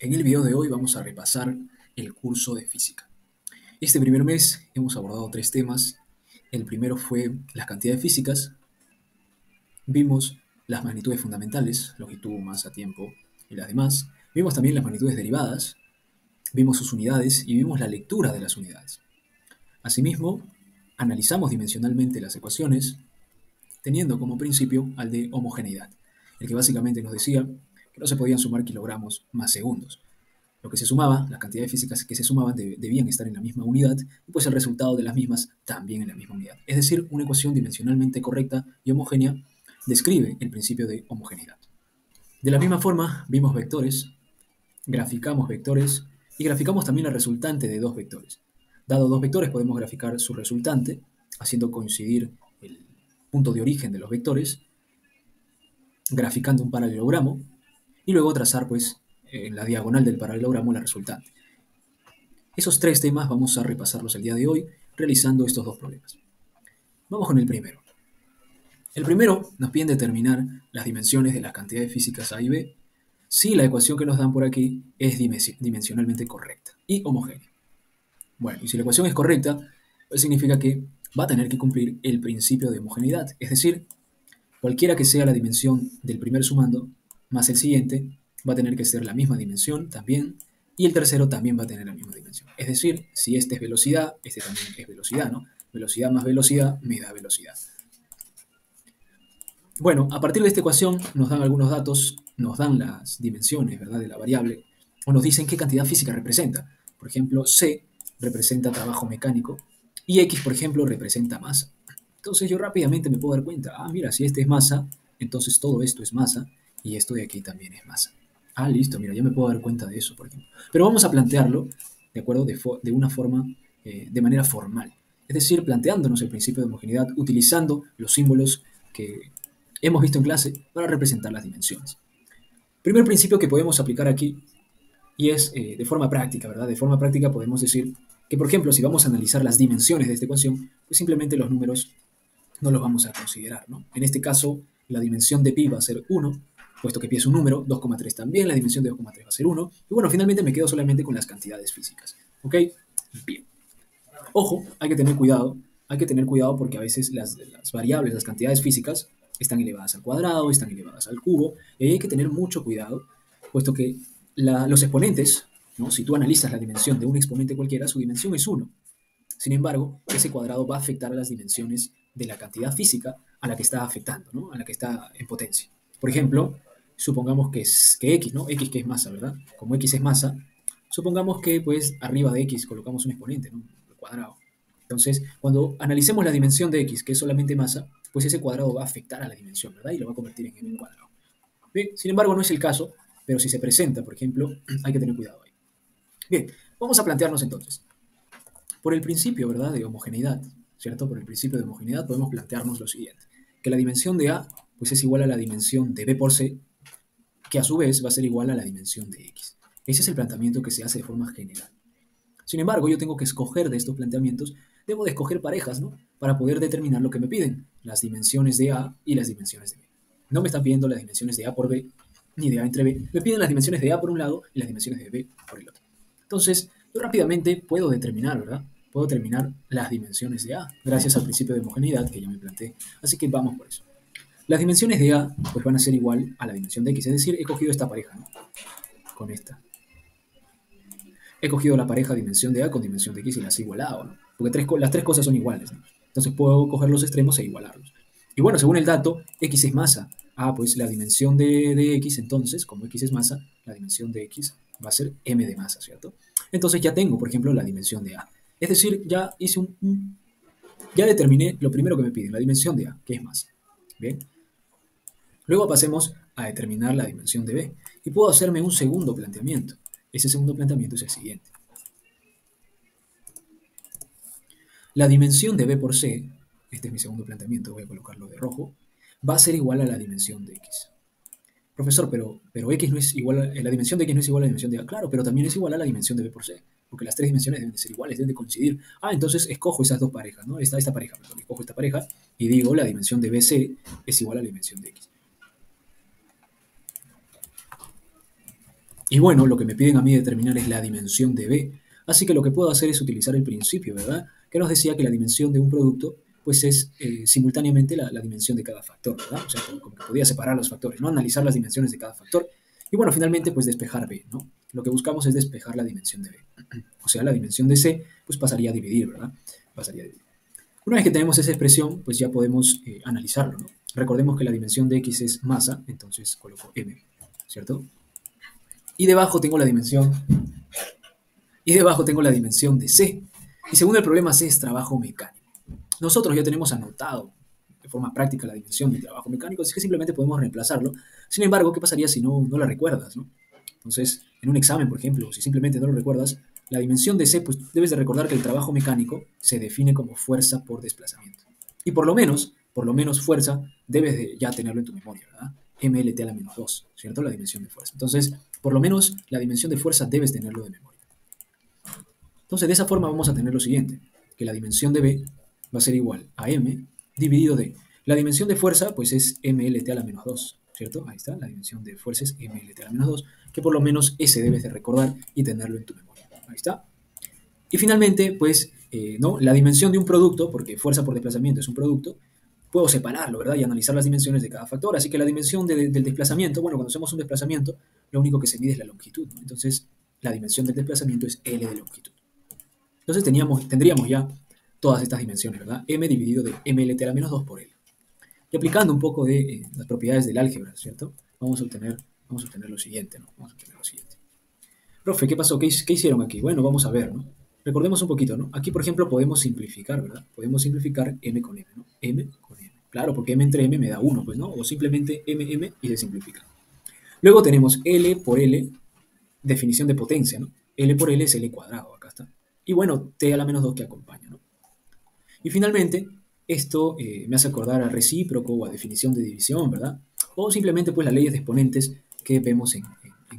En el video de hoy vamos a repasar el curso de física. Este primer mes hemos abordado tres temas. El primero fue las cantidades físicas. Vimos las magnitudes fundamentales, longitud, masa, tiempo y las demás. Vimos también las magnitudes derivadas, vimos sus unidades y vimos la lectura de las unidades. Asimismo, analizamos dimensionalmente las ecuaciones, teniendo como principio al de homogeneidad, el que básicamente nos decía que no se podían sumar kilogramos más segundos. Lo que se sumaba, las cantidades físicas que se sumaban debían estar en la misma unidad y pues el resultado de las mismas también en la misma unidad. Es decir, una ecuación dimensionalmente correcta y homogénea describe el principio de homogeneidad. De la misma forma, vimos vectores, graficamos vectores y graficamos también la resultante de dos vectores. Dado dos vectores, podemos graficar su resultante, haciendo coincidir el punto de origen de los vectores, graficando un paralelogramo y luego trazar pues en la diagonal del paralelogramo la resultante. Esos tres temas vamos a repasarlos el día de hoy realizando estos dos problemas. Vamos con el primero. El primero nos piden determinar las dimensiones de las cantidades físicas A y B si la ecuación que nos dan por aquí es dimensionalmente correcta y homogénea. Bueno, y si la ecuación es correcta, pues significa que va a tener que cumplir el principio de homogeneidad, es decir, cualquiera que sea la dimensión del primer sumando más el siguiente, va a tener que ser la misma dimensión también, y el tercero también va a tener la misma dimensión. Es decir, si este es velocidad, este también es velocidad, ¿no? Velocidad más velocidad me da velocidad. Bueno, a partir de esta ecuación nos dan algunos datos, nos dan las dimensiones, ¿verdad?, de la variable, o nos dicen qué cantidad física representa. Por ejemplo, C representa trabajo mecánico y X, por ejemplo, representa masa. Entonces yo rápidamente me puedo dar cuenta, mira, si este es masa, entonces todo esto es masa y esto de aquí también es masa. Listo, mira, ya me puedo dar cuenta de eso, por ejemplo. Pero vamos a plantearlo, ¿de acuerdo?, de una forma, de manera formal. Es decir, planteándonos el principio de homogeneidad, utilizando los símbolos que hemos visto en clase para representar las dimensiones. Primer principio que podemos aplicar aquí, y es de forma práctica, ¿verdad? De forma práctica podemos decir que, por ejemplo, si vamos a analizar las dimensiones de esta ecuación, pues simplemente los números no los vamos a considerar, ¿no? En este caso, la dimensión de pi va a ser 1, puesto que pi es un número, 2,3 también, la dimensión de 2,3 va a ser 1, y bueno, finalmente me quedo solamente con las cantidades físicas, ¿ok? Bien. Ojo, hay que tener cuidado porque a veces las variables, las cantidades físicas, están elevadas al cuadrado, están elevadas al cubo, y ahí hay que tener mucho cuidado, puesto que los exponentes, ¿no?, si tú analizas la dimensión de un exponente cualquiera, su dimensión es 1. Sin embargo, ese cuadrado va a afectar a las dimensiones de la cantidad física a la que está afectando, ¿no?, a la que está en potencia. Por ejemplo, supongamos que X, ¿no? X que es masa, ¿verdad? Como X es masa, supongamos que pues arriba de X colocamos un exponente, ¿no?, el cuadrado. Entonces, cuando analicemos la dimensión de X, que es solamente masa, pues ese cuadrado va a afectar a la dimensión, ¿verdad? Y lo va a convertir en M cuadrado. Bien, sin embargo, no es el caso, pero si se presenta, por ejemplo, hay que tener cuidado ahí. Bien, vamos a plantearnos entonces. Por el principio, ¿verdad?, de homogeneidad, ¿cierto? Por el principio de homogeneidad podemos plantearnos lo siguiente, que la dimensión de A pues es igual a la dimensión de B por C, que a su vez va a ser igual a la dimensión de X. Ese es el planteamiento que se hace de forma general. Sin embargo, yo tengo que escoger de estos planteamientos, debo de escoger parejas, ¿no?, para poder determinar lo que me piden, las dimensiones de A y las dimensiones de B. No me están pidiendo las dimensiones de A por B, ni de A entre B, me piden las dimensiones de A por un lado y las dimensiones de B por el otro. Entonces, yo rápidamente puedo determinar, ¿verdad? Puedo determinar las dimensiones de A, gracias al principio de homogeneidad que ya me planteé. Así que vamos por eso. Las dimensiones de A pues van a ser igual a la dimensión de X, es decir, he cogido esta pareja, ¿no?, con esta. He cogido la pareja dimensión de A con dimensión de X y las he igualado, ¿no?, porque las tres cosas son iguales, ¿no? Entonces puedo coger los extremos e igualarlos. Y bueno, según el dato, X es masa. Pues la dimensión de X, entonces, como X es masa, la dimensión de X va a ser M de masa, ¿cierto? Entonces ya tengo, por ejemplo, la dimensión de A. Es decir, ya determiné lo primero que me piden, la dimensión de A, que es masa. ¿Bien? Luego pasemos a determinar la dimensión de B. Y puedo hacerme un segundo planteamiento. Ese segundo planteamiento es el siguiente. La dimensión de B por C, este es mi segundo planteamiento, voy a colocarlo de rojo, va a ser igual a la dimensión de X. Profesor, pero X no es igual la dimensión de X no es igual a la dimensión de A. Claro, pero también es igual a la dimensión de B por C, porque las tres dimensiones deben de ser iguales, deben de coincidir. Entonces escojo esas dos parejas, ¿no? Esta pareja, perdón, escojo esta pareja y digo la dimensión de BC es igual a la dimensión de X. Y bueno, lo que me piden a mí determinar es la dimensión de B. Así que lo que puedo hacer es utilizar el principio, ¿verdad? Que nos decía que la dimensión de un producto pues es simultáneamente la dimensión de cada factor, ¿verdad? O sea, como que podía separar los factores, ¿no? Analizar las dimensiones de cada factor. Y bueno, finalmente pues despejar B, ¿no? Lo que buscamos es despejar la dimensión de B. O sea, la dimensión de C pues pasaría a dividir, ¿verdad? Pasaría a dividir. Una vez que tenemos esa expresión, pues ya podemos analizarlo, ¿no? Recordemos que la dimensión de X es masa, entonces coloco M, ¿cierto? Y debajo tengo la dimensión y debajo tengo la dimensión de C. Y según el problema, C es trabajo mecánico. Nosotros ya tenemos anotado de forma práctica la dimensión del trabajo mecánico, así que simplemente podemos reemplazarlo. Sin embargo, ¿qué pasaría si no la recuerdas, ¿no? Entonces, en un examen, por ejemplo, si simplemente no lo recuerdas, la dimensión de C, pues debes de recordar que el trabajo mecánico se define como fuerza por desplazamiento. Y por lo menos fuerza, debes de ya tenerlo en tu memoria, ¿verdad? MLT a la menos 2, ¿cierto? La dimensión de fuerza. Entonces, por lo menos la dimensión de fuerza debes tenerlo de memoria. Entonces, de esa forma vamos a tener lo siguiente, que la dimensión de B va a ser igual a M dividido de la dimensión de fuerza, pues es MLT a la menos 2, ¿cierto? Ahí está, la dimensión de fuerza es MLT a la menos 2, que por lo menos ese debes de recordar y tenerlo en tu memoria. Ahí está. Y finalmente, pues, ¿no? La dimensión de un producto, porque fuerza por desplazamiento es un producto, puedo separarlo, ¿verdad? Y analizar las dimensiones de cada factor. Así que la dimensión del desplazamiento, bueno, cuando hacemos un desplazamiento, lo único que se mide es la longitud, ¿no? Entonces, la dimensión del desplazamiento es L de longitud. Entonces tendríamos ya todas estas dimensiones, ¿verdad? M dividido de MLT a la menos 2 por L. Y aplicando un poco de las propiedades del álgebra, ¿cierto? Vamos a obtener lo siguiente, ¿no? Vamos a obtener lo siguiente. Profe, ¿qué pasó? ¿Qué hicieron aquí? Bueno, vamos a ver, ¿no? Recordemos un poquito, ¿no? Aquí, por ejemplo, podemos simplificar, ¿verdad? Podemos simplificar M con M, ¿no? M con M. Claro, porque M entre M me da 1, pues, ¿no? O simplemente M y se simplifica. Luego tenemos L por L, definición de potencia, ¿no? L por L es L cuadrado, acá está. Y bueno, T a la menos 2 que acompaña, ¿no? Y finalmente, esto me hace acordar a recíproco o a definición de división, ¿verdad? O simplemente pues las leyes de exponentes que vemos en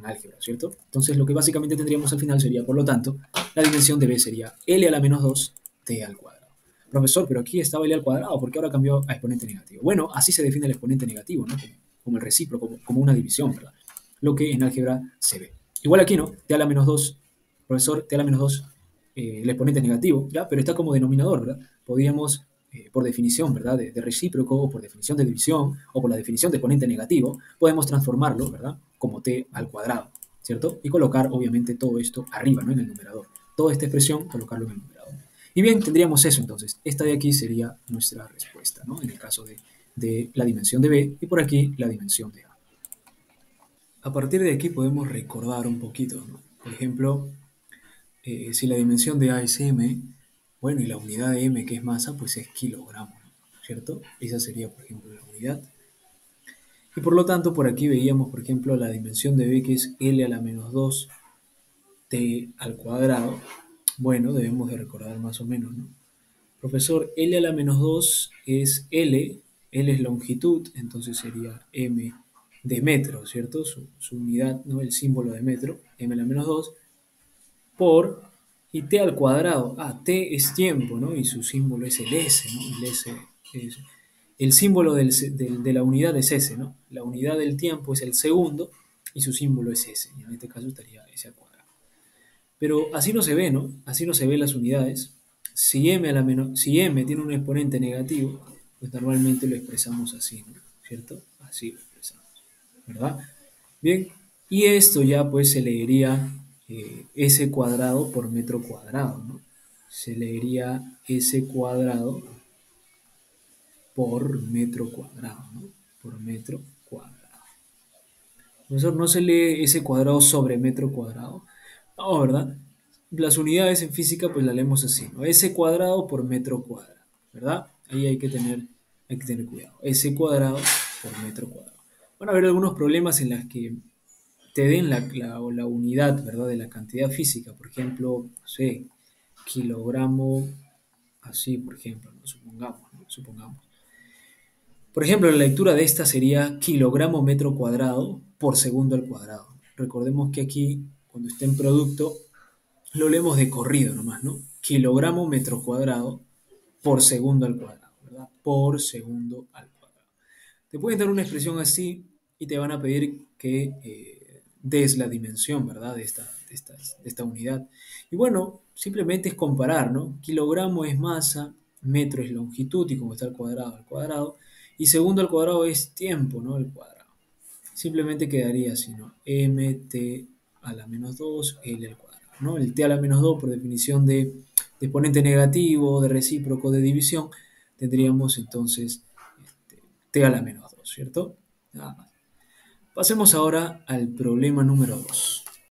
álgebra, ¿cierto? Entonces lo que básicamente tendríamos al final sería, por lo tanto, la dimensión de B sería L a la menos 2 T al cuadrado. Profesor, pero aquí estaba L al cuadrado, ¿por qué ahora cambió a exponente negativo? Bueno, así se define el exponente negativo, ¿no? Como el recíproco, como una división, ¿verdad? Lo que en álgebra se ve. Igual aquí, ¿no? T a la menos 2, profesor, T a la menos 2 el exponente negativo, ¿ya? Pero está como denominador, ¿verdad? Podríamos, por definición, ¿verdad? De recíproco, o por definición de división, o por la definición de exponente negativo, podemos transformarlo, ¿verdad? Como t al cuadrado, ¿cierto? Y colocar, obviamente, todo esto arriba, ¿no? En el numerador. Toda esta expresión, colocarlo en el numerador. Y bien, tendríamos eso entonces. Esta de aquí sería nuestra respuesta, ¿no? En el caso de la dimensión de B, y por aquí la dimensión de A. A partir de aquí podemos recordar un poquito, ¿no? Por ejemplo, si la dimensión de A es M, bueno, y la unidad de M, que es masa, pues es kilogramo, ¿cierto? Esa sería, por ejemplo, la unidad. Y por lo tanto, por aquí veíamos, por ejemplo, la dimensión de B, que es L a la menos 2 T al cuadrado. Bueno, debemos de recordar más o menos, ¿no? Profesor, L a la menos 2 es L es longitud, entonces sería M de metro, ¿cierto? Su unidad, ¿no? El símbolo de metro, M a la menos 2 por, y t al cuadrado. Ah, t es tiempo, ¿no? Y su símbolo es el s, ¿no? El s es, el símbolo de la unidad es s, ¿no? La unidad del tiempo es el segundo y su símbolo es s. Y en este caso estaría s al cuadrado. Pero así no se ve, ¿no? Así no se ven las unidades. Si m tiene un exponente negativo, pues normalmente lo expresamos así, ¿no? ¿Cierto? Así lo expresamos, ¿verdad? Bien, y esto ya pues se leería s cuadrado por metro cuadrado, ¿no? Se leería s cuadrado por metro cuadrado, ¿no? Por metro cuadrado. Profesor, ¿no se lee s cuadrado sobre metro cuadrado? No, ¿verdad? Las unidades en física pues las leemos así, ¿no? S cuadrado por metro cuadrado, ¿verdad? Ahí hay que tener cuidado. S cuadrado por metro cuadrado. Van a haber algunos problemas en las que te den la unidad, ¿verdad? De la cantidad física, por ejemplo, no sé, kilogramo, así, por ejemplo, ¿no? Supongamos, ¿no? Supongamos. Por ejemplo, la lectura de esta sería kilogramo metro cuadrado por segundo al cuadrado. Recordemos que aquí, cuando esté en producto, lo leemos de corrido nomás, ¿no? Kilogramo metro cuadrado por segundo al cuadrado, ¿verdad? Por segundo al cuadrado. Te pueden dar una expresión así y te van a pedir que D es la dimensión, ¿verdad? De esta unidad. Y bueno, simplemente es comparar, ¿no? Kilogramo es masa, metro es longitud, y como está al cuadrado. Y segundo al cuadrado es tiempo, ¿no? Al cuadrado. Simplemente quedaría así, ¿no? mt a la menos 2 L al cuadrado, ¿no? El t a la menos 2 por definición de exponente negativo, de recíproco, de división, tendríamos entonces t a la menos 2, ¿cierto? Nada más. Pasemos ahora al problema número 2.